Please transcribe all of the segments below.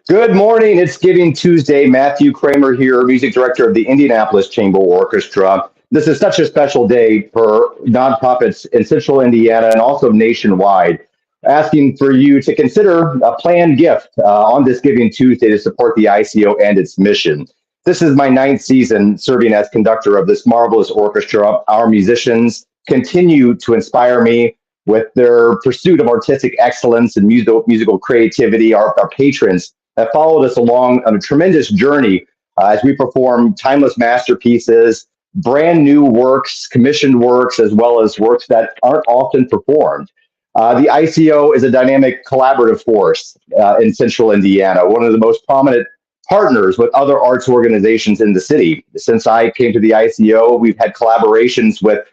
Good morning. It's Giving Tuesday. Matthew Kraemer here, music director of the Indianapolis Chamber Orchestra. This is such a special day for nonprofits in central Indiana and also nationwide, asking for you to consider a planned gift on this Giving Tuesday to support the ICO and its mission. This is my ninth season serving as conductor of this marvelous orchestra. Our musicians continue to inspire me with their pursuit of artistic excellence and musical creativity. Our patrons that followed us along on a tremendous journey as we perform timeless masterpieces, brand new works, commissioned works, as well as works that aren't often performed. The ICO is a dynamic collaborative force in central Indiana, one of the most prominent partners with other arts organizations in the city. Since I came to the ICO, we've had collaborations with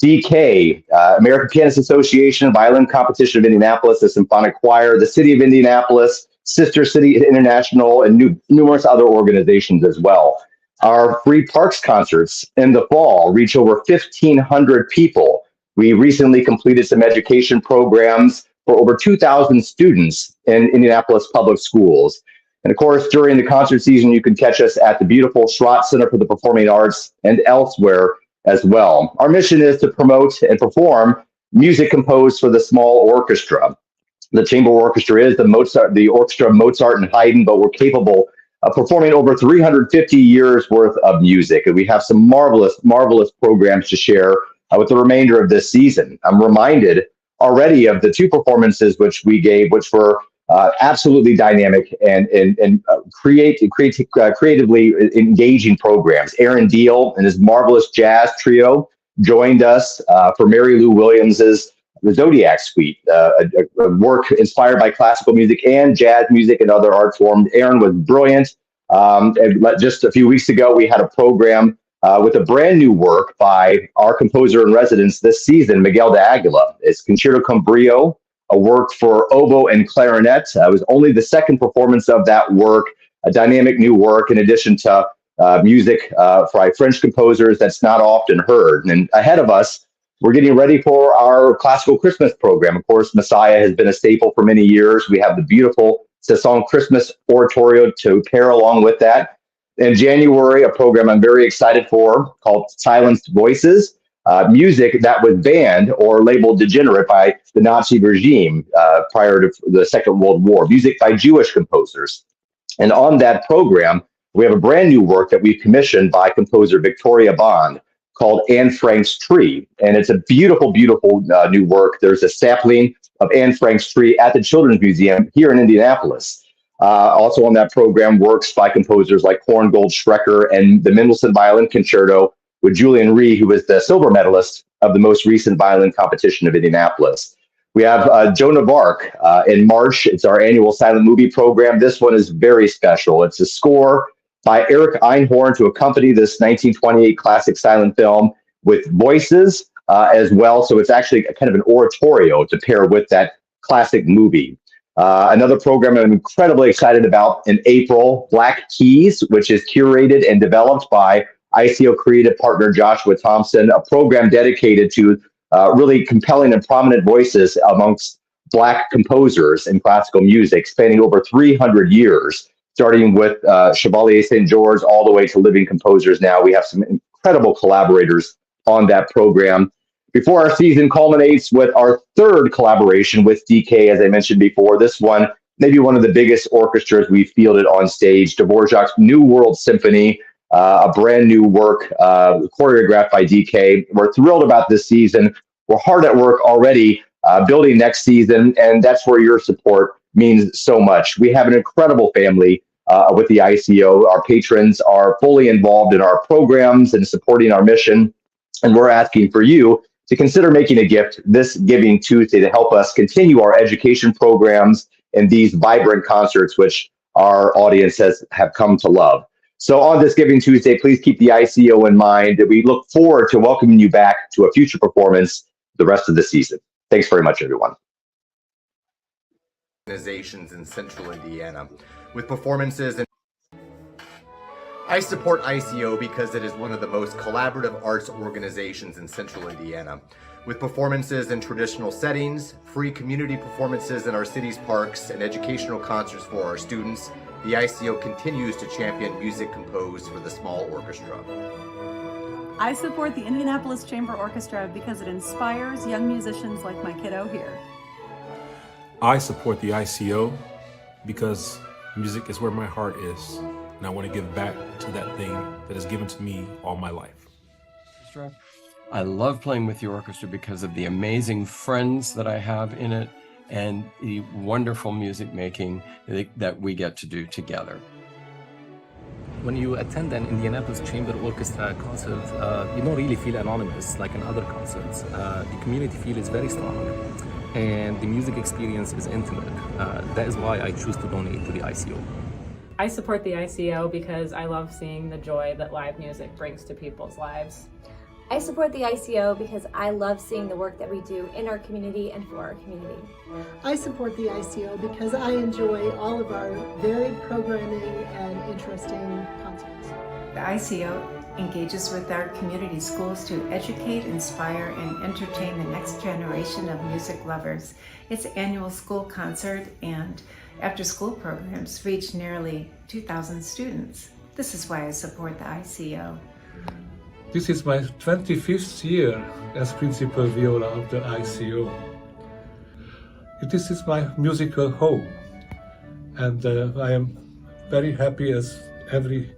DK, American Pianist Association, Violin Competition of Indianapolis, the Symphonic Choir, the City of Indianapolis, Sister City International, and numerous other organizations as well. Our free parks concerts in the fall reach over 1,500 people. We recently completed some education programs for over 2,000 students in Indianapolis public schools. And of course, during the concert season, you can catch us at the beautiful Schrott Center for the Performing Arts and elsewhere as well. Our mission is to promote and perform music composed for the small orchestra. The chamber orchestra is the orchestra of Mozart and Haydn, but we're capable of performing over 350 years worth of music. And we have some marvelous programs to share with the remainder of this season. I'm reminded already of the two performances which we gave, which were absolutely dynamic and creatively engaging programs. Aaron Deal and his marvelous jazz trio joined us for Mary Lou Williams's The Zodiac Suite, a work inspired by classical music and jazz music and other art forms. Aaron was brilliant. And just a few weeks ago, we had a program with a brand new work by our composer in residence this season, Miguel de Aguila. It's Concerto con Brio, a work for oboe and clarinet. It was only the second performance of that work, a dynamic new work, in addition to music by French composers that's not often heard. And ahead of us, we're getting ready for our classical Christmas program. Of course, Messiah has been a staple for many years. We have the beautiful Saison Christmas oratorio to pair along with that. In January, a program I'm very excited for called Silenced Voices, music that was banned or labeled degenerate by the Nazi regime prior to the Second World War, music by Jewish composers. And on that program, we have a brand new work that we've commissioned by composer Victoria Bond called Anne Frank's Tree. And it's a beautiful new work. There's a sapling of Anne Frank's tree at the Children's Museum here in Indianapolis. Also on that program, works by composers like Korngold Schrecker and the Mendelssohn Violin Concerto with Julian Rhee, who was the silver medalist of the most recent violin competition of Indianapolis. We have Joan of Arc in March. It's our annual silent movie program. This one is very special. It's a score by Eric Einhorn to accompany this 1928 classic silent film with voices as well. So it's actually kind of an oratorio to pair with that classic movie. Another program I'm incredibly excited about in April, Black Keys, which is curated and developed by ICO creative partner Joshua Thompson, a program dedicated to really compelling and prominent voices amongst Black composers in classical music, spanning over 300 years, starting with Chevalier St. George all the way to living composers now. We have some incredible collaborators on that program. Before our season culminates with our third collaboration with DK, as I mentioned before, this one, maybe one of the biggest orchestras we've fielded on stage, Dvorak's New World Symphony, a brand new work choreographed by DK. We're thrilled about this season. We're hard at work already building next season, and that's where your support means so much. We have an incredible family with the ICO. Our patrons are fully involved in our programs and supporting our mission, and we're asking for you to consider making a gift this Giving Tuesday to help us continue our education programs and these vibrant concerts, which our audience have come to love. So on this Giving Tuesday, please keep the ICO in mind. We look forward to welcoming you back to a future performance the rest of the season. Thanks very much, everyone. Organizations in central Indiana with performances and I support ICO because it is one of the most collaborative arts organizations in central Indiana, with performances in traditional settings, free community performances in our city's parks, and educational concerts for our students The ICO continues to champion music composed for the small orchestra. I support the Indianapolis Chamber Orchestra because it inspires young musicians like my kiddo here. I support the ICO because music is where my heart is, and I want to give back to that thing that is given to me all my life. I love playing with the orchestra because of the amazing friends that I have in it and the wonderful music making that we get to do together. When you attend an Indianapolis Chamber Orchestra concert, you don't really feel anonymous like in other concerts. The community feel is very strong, and the music experience is intimate. That is why I choose to donate to the ICO. I support the ICO because I love seeing the joy that live music brings to people's lives. I support the ICO because I love seeing the work that we do in our community and for our community. I support the ICO because I enjoy all of our varied programming and interesting concerts. The ICO engages with our community schools to educate, inspire, and entertain the next generation of music lovers. Its annual school concert and after-school programs reach nearly 2,000 students. This is why I support the ICO. This is my 25th year as principal viola of the ICO. This is my musical home, and I am very happy as every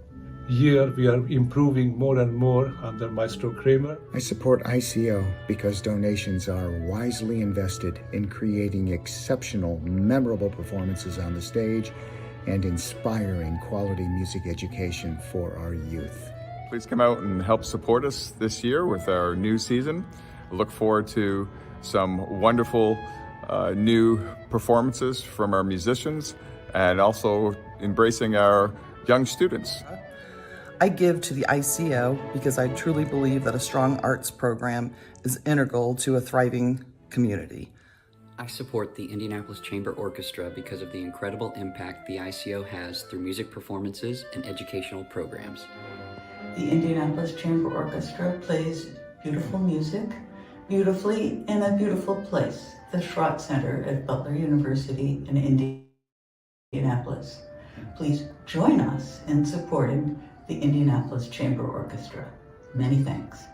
year we are improving more and more under Maestro Kraemer. I support ICO because donations are wisely invested in creating exceptional, memorable performances on the stage and inspiring quality music education for our youth. Please come out and help support us this year with our new season. I look forward to some wonderful new performances from our musicians and also embracing our young students. I give to the ICO because I truly believe that a strong arts program is integral to a thriving community. I support the Indianapolis Chamber Orchestra because of the incredible impact the ICO has through music performances and educational programs. The Indianapolis Chamber Orchestra plays beautiful music, beautifully in a beautiful place, the Schrott Center at Butler University in Indianapolis. Please join us in supporting the Indianapolis Chamber Orchestra. Many thanks.